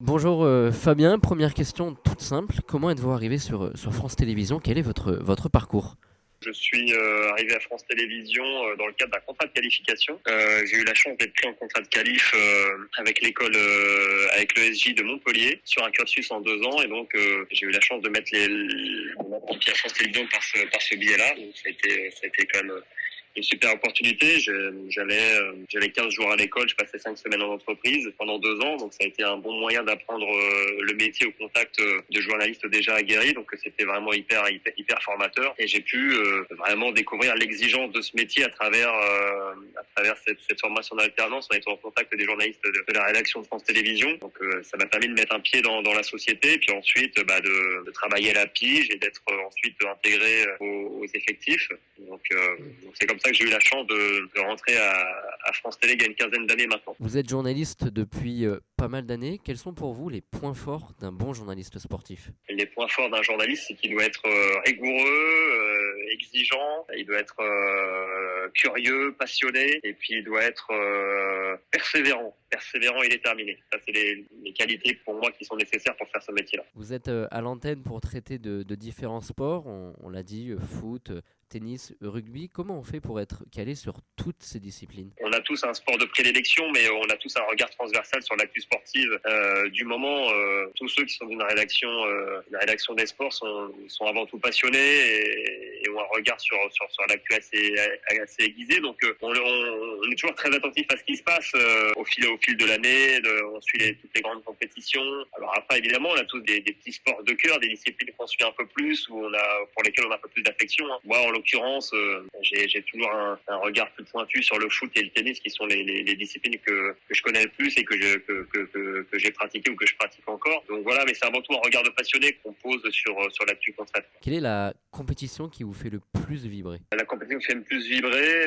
Bonjour Fabien, première question toute simple. Comment êtes-vous arrivé sur France Télévisions? Quel est votre parcours? Je suis arrivé à France Télévisions dans le cadre d'un contrat de qualification. J'ai eu la chance d'être pris en contrat de qualif avec l'école, avec l'ESJ de Montpellier sur un cursus en 2 ans, et donc j'ai eu la chance de mettre mon pied à France Télévisions par ce biais-là. Donc ça a été quand même une super opportunité. J'avais 15 jours à l'école, je passais 5 semaines en entreprise pendant 2 ans, donc ça a été un bon moyen d'apprendre le métier au contact de journalistes déjà aguerris, donc c'était vraiment hyper formateur, et j'ai pu vraiment découvrir l'exigence de ce métier à travers cette formation d'alternance en étant en contact des journalistes de la rédaction de France Télévisions. Donc ça m'a permis de mettre un pied dans la société, puis ensuite de travailler à la pige et d'être ensuite intégré aux effectifs. Donc c'est comme ça que j'ai eu la chance de rentrer à France Télé il y a une quinzaine d'années maintenant. Vous êtes journaliste depuis pas mal d'années. Quels sont pour vous les points forts d'un bon journaliste sportif? Les points forts d'un journaliste, c'est qu'il doit être rigoureux, exigeant, il doit être curieux, passionné, et puis il doit être persévérant et déterminé. Ça, c'est les qualités pour moi qui sont nécessaires pour faire ce métier-là. Vous êtes à l'antenne pour traiter de différents sports, on l'a dit, foot, tennis, rugby. Comment on fait pour être calé sur toutes ces disciplines? On a tous un sport de prédilection, mais on a tous un regard transversal sur l'actu sportive du moment. Tous ceux qui sont d'une rédaction des sports sont avant tout passionnés et ont un regard sur l'actu assez aiguisé. Donc on est toujours très attentif à ce qui se passe au fil de l'année. On suit toutes les grandes compétitions. Alors après, évidemment, on a tous des petits sports de cœur, des disciplines qu'on suit un peu plus, pour lesquelles on a un peu plus d'affection. Moi, en l'occurrence, j'ai toujours un regard plus pointu sur le foot et le tennis, qui sont les disciplines que je connais le plus et que j'ai pratiqué ou que je pratique encore. Donc voilà, mais c'est avant tout un regard de passionné qu'on pose sur l'actu qu'on traite. Quelle est la compétition qui vous fait le plus vibrer? La compétition qui fait le plus vibrer,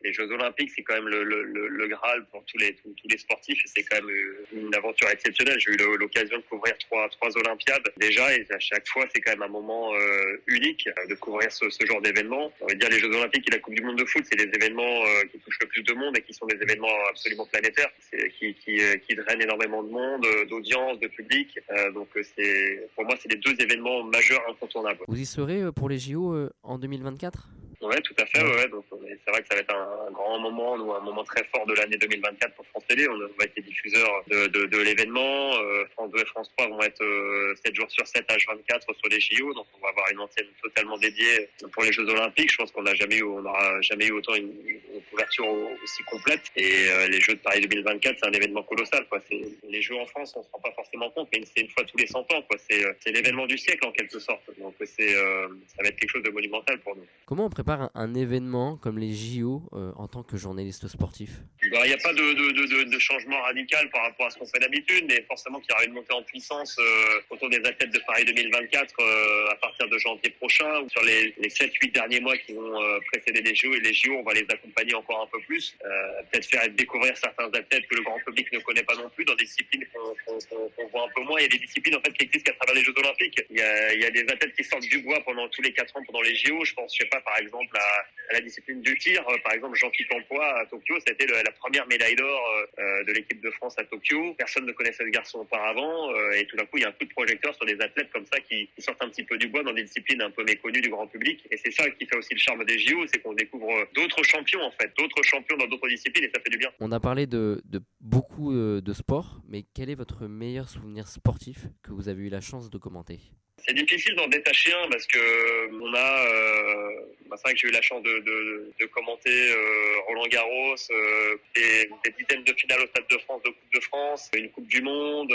les Jeux Olympiques, c'est quand même le Graal pour tous les sportifs. C'est quand même une aventure exceptionnelle. J'ai eu l'occasion de couvrir trois Olympiades déjà, et à chaque fois, c'est quand même un moment unique de couvrir ce genre d'événement. On va dire les Jeux Olympiques et la Coupe du Monde de foot, c'est des événements qui touchent le plus de monde et qui sont des événements absolument planétaires, qui drainent énormément de monde, d'audience, de public. Donc pour moi, c'est les deux événements majeurs incontournables. Vous y serez pour les JO en 2024? Ouais, tout à fait. Ouais. Ouais. Donc, c'est vrai que ça va être un grand moment, ou un moment très fort de l'année 2024 pour France Télé. On va être les diffuseurs de l'événement. France 2 et France 3 vont être 7 jours sur 7, H24 sur les JO. Donc, on va avoir une antenne totalement dédiée pour les Jeux Olympiques. Je pense qu'on n'aura jamais eu autant une couverture aussi complète. Et les Jeux de Paris 2024, c'est un événement colossal, quoi. Les Jeux en France, on se rend pas forcément compte, mais c'est une fois tous les 100 ans, quoi. C'est l'événement du siècle, en quelque sorte. Donc, ça va être quelque chose de monumental pour nous. Comment on prépare un événement comme les JO en tant que journaliste sportif? Il n'y a pas de changement radical par rapport à ce qu'on fait d'habitude, mais forcément qu'il y aura une montée en puissance autour des athlètes de Paris 2024 à partir de janvier prochain, ou sur les 7-8 derniers mois qui vont précéder les JO. Et les JO, on va les accompagner encore un peu plus, peut-être faire découvrir certains athlètes que le grand public ne connaît pas non plus, dans des disciplines qu'on voit un peu moins. Il y a des disciplines en fait qui existent qu'à travers les Jeux Olympiques. Il y a des athlètes qui sortent du bois pendant tous les 4 ans pendant les JO. Je pense, par exemple à la discipline du tir. Par exemple, Jean-Philippe Ampoix à Tokyo, c'était la première médaille d'or de l'équipe de France à Tokyo. Personne ne connaissait ce garçon auparavant, et tout d'un coup, il y a un coup de projecteur sur des athlètes comme ça qui sortent un petit peu du bois dans des disciplines un peu méconnues du grand public. Et c'est ça qui fait aussi le charme des JO, c'est qu'on découvre d'autres champions, en fait, d'autres champions dans d'autres disciplines, et ça fait du bien. On a parlé de beaucoup de sports, mais quel est votre meilleur souvenir sportif que vous avez eu la chance de commenter? C'est difficile d'en détacher un parce que c'est vrai que j'ai eu la chance de commenter Roland Garros, des dizaines de finales au Stade de France, de Coupe de France, une Coupe du Monde,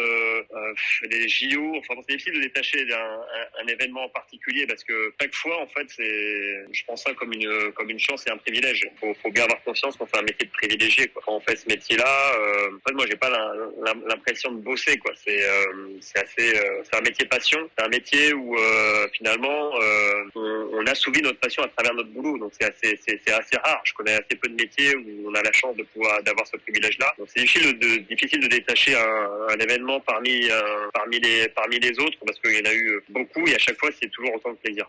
des JO. Enfin, c'est difficile de détacher un événement en particulier parce que chaque fois, en fait, je prends ça comme une chance et un privilège. Faut bien avoir conscience qu'on fait un métier de privilégié, quoi. Quand on fait ce métier-là, en fait, moi, j'ai pas l'impression de bosser, quoi. C'est un métier passion, c'est un métier où finalement on assouvit notre passion à travers notre boulot. Donc c'est assez rare. Je connais assez peu de métiers où on a la chance d'avoir ce privilège-là. Donc c'est difficile de détacher un événement parmi les autres, parce qu'il y en a eu beaucoup, et à chaque fois c'est toujours autant de plaisir.